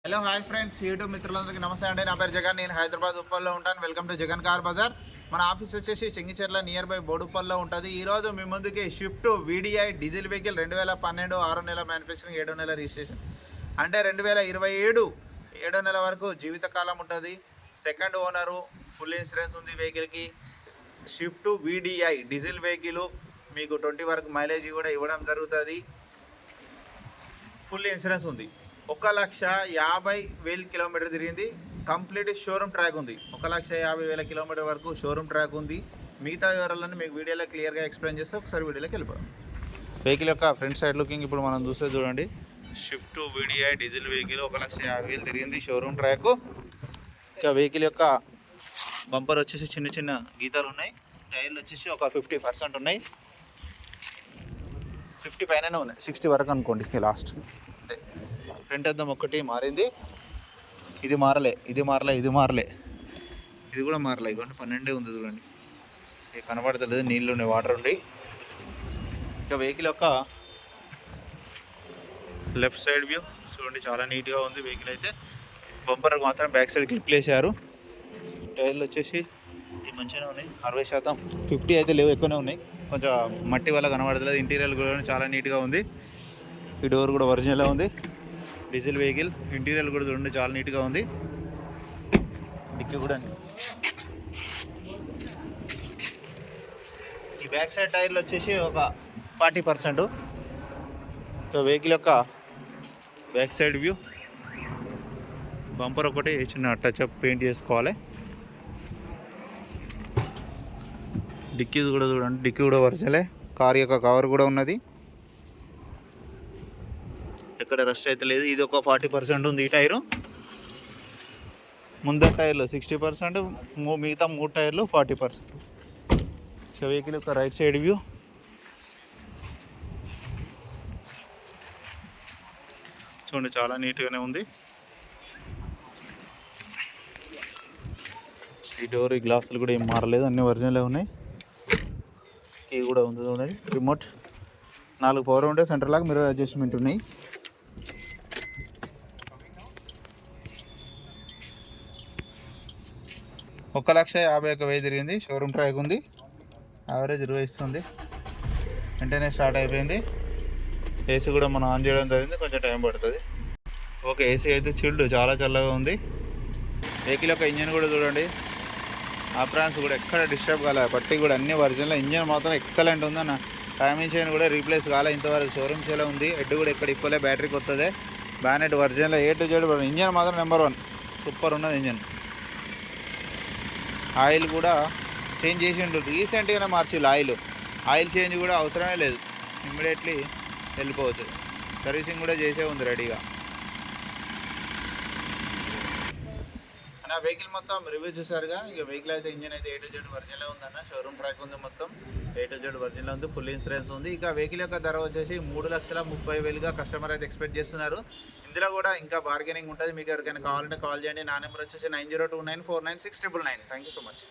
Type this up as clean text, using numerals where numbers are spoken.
Hello hi friends YouTube మిత్రులందరికీ నమస్తే అండి. నా పేరు జగన్. నేను హైదరాబాద్ ఉప్పల్లో ఉంటాను. Welcome to Jagan car bazaar. మన ఆఫీస్ వచ్చేసి చెంగిచెర్ల నియర్ బై బోడుప్పల్లో ఉంటుంది. ఈరోజు మీ ముందుకి షిఫ్ట్ వీడిఐ డీజిల్ వెహికల్ 2012 6 నెల మ్యానుఫ్యాక్చరింగ్ 7 నెల రిజిస్ట్రేషన్ అంటే 2027 7 నెల వరకు జీవితకాలం ఉంటుంది. సెకండ్ ఓనరు, ఫుల్ ఇన్సూరెన్స్ ఉంది వెహికల్కి. షిఫ్ట్ వీడిఐ డీజిల్ వెహికల్ మీకు 20 వరకు మైలేజ్ కూడా ఇవ్వడం జరుగుతుంది. ఫుల్ ఇన్సూరెన్స్ ఉంది. 1,50,000 కిలోమీటర్ తిరిగింది. కంప్లీట్ షోరూమ్ ట్రాక్ ఉంది. 1,50,000 కిలోమీటర్ వరకు షోరూమ్ ట్రాక్ ఉంది. మిగతా వివరాలన్నీ మీకు వీడియోలో క్లియర్గా ఎక్స్ప్లెయిన్ చేస్తే ఒకసారి వీడియోలోకి వెళ్ళిపోదాం. వెహికల్ యొక్క ఫ్రంట్ సైడ్ లుకింగ్ ఇప్పుడు మనం చూస్తే చూడండి. షిఫ్ట్ వీడిఐ డీజిల్ వెహికల్ 1,50,000 తిరిగింది. Showroom track. ఇంకా వెహికల్ యొక్క బంపర్ వచ్చేసి చిన్న చిన్న గీతాలు ఉన్నాయి. టైర్లు వచ్చేసి ఒక 50% ఉన్నాయి. 50 పైననే ఉన్నాయి. 60 వరకు అనుకోండి లాస్ట్. అంతే. ఫ్రంట్ అద్దం ఒక్కటి మారింది. ఇది మారలే, ఇది కూడా మారలే. ఇవ్వండి 12 ఉంది చూడండి. ఇది కనబడతలేదు, నీళ్ళు ఉన్నాయి, వాటర్ ఉండి. ఇంకా వెహికల్ యొక్క లెఫ్ట్ సైడ్ వ్యూ చూడండి, చాలా నీట్గా ఉంది వెహికల్ అయితే. బంపర్ మాత్రం బ్యాక్ సైడ్ క్లిప్లు వేసారు. టైర్లు వచ్చేసి మంచిగానే ఉన్నాయి. 60%, 50 అయితే లేవు, ఎక్కువనే ఉన్నాయి. కొంచెం మట్టి వల్ల కనబడతలేదు. ఇంటీరియర్ కూడా చాలా నీట్గా ఉంది. ఈ డోర్ కూడా ఒరిజినల్గా ఉంది. డీజిల్ వెహికల్ ఇంటీరియర్ కూడా చూడండి, చాలా నీట్గా ఉంది. డిక్కీ కూడా ఈ బ్యాక్ సైడ్ టైర్లు వచ్చేసి ఒక 40%. సో వెహికల్ యొక్క బ్యాక్ సైడ్ వ్యూ. బంపర్ ఒకటి చిన్న టచ్అప్ పెయింట్ చేసుకోవాలి. డిక్కీ కూడా చూడండి, డిక్కీ కూడా ఒరిజినలే. కార్ యొక్క కవర్ కూడా ఉన్నది, ఎక్కడ రస్ట్ అయితే లేదు. ఇది ఒక 40% ఉంది. ఈ టైరు ముందర టైర్లు 60%, మిగతా 3 టైర్లు 40%. సో వెహికల్ యొక్క రైట్ సైడ్ వ్యూ. చూడండి, చాలా నీట్గానే ఉంది. ఈ డోర్, ఈ గ్లాసులు కూడా ఏం మారలేదు, అన్నీ ఒరిజినలే ఉన్నాయి. కీ కూడా ఉంది చూడండి. రిమోట్ 4 పవర్ ఉంటే సెంటర్ లాగా మిర్రర్ అడ్జస్ట్మెంట్ ఉన్నాయి. ఒక 1,51,000 తిరిగింది. షోరూమ్ ట్రాక్ ఉంది. యావరేజ్ 20 ఇస్తుంది. వెంటనే స్టార్ట్ అయిపోయింది. ఏసీ కూడా మనం ఆన్ చేయడం జరిగింది, కొంచెం టైం పడుతుంది. ఓకే, ఏసీ అయితే చిల్డ్, చాలా చల్లగా ఉంది. వెహికల్ యొక్క ఇంజన్ కూడా చూడండి. ఆప్రాన్స్ కూడా ఎక్కడ డిస్టర్బ్ కాలే. పట్టి కూడా అన్ని ఒరిజినల్. ఇంజన్ మాత్రం ఎక్సలెంట్ ఉందన్న. టైమింగ్ చైన్ కూడా రీప్లేస్ కాలే ఇంతవరకు. షోరూమ్ చేలో ఉంది. హెడ్ కూడా ఎక్కడ ఇప్పలే. బ్యాటరీ కొత్తదే. Bonnet original. A to Z. Engine మాత్రం నెంబర్ 1, సూపర్ ఉన్నది ఇంజన్. ఆయిల్ కూడా చేంజ్ చేసిండు, రీసెంట్గానే మార్చిల్లు ఆయిల్ చేంజ్ కూడా అవసరమే లేదు, ఇమ్మీడియట్లీ వెళ్ళిపోవచ్చు. సర్వీసింగ్ కూడా చేసే ఉంది రెడీగా. నా వెహికల్ మొత్తం రివ్యూ చూసారుగా. ఇక వెహికల్ అయితే ఇంజన్ అయితే A to Z ఒరిజినల్ ఉందన్న. షోరూమ్ ట్రాక్ ఉంది, మొత్తం A to Z ఒరిజినల్ ఉంది. ఫుల్ ఇన్సూరెన్స్ ఉంది. ఇక వెహికల్ యొక్క ధర వచ్చేసి 3,30,000గా కస్టమర్ అయితే ఎక్స్పెక్ట్ చేస్తున్నారు. ఇందులో కూడా ఇంకా బార్గెనింగ్ ఉంటుంది. మీకు ఎవరికైనా కావాలంటే కాల్ చేయండి. నా నెంబర్ వచ్చేసి 9029496999. Thank you so much.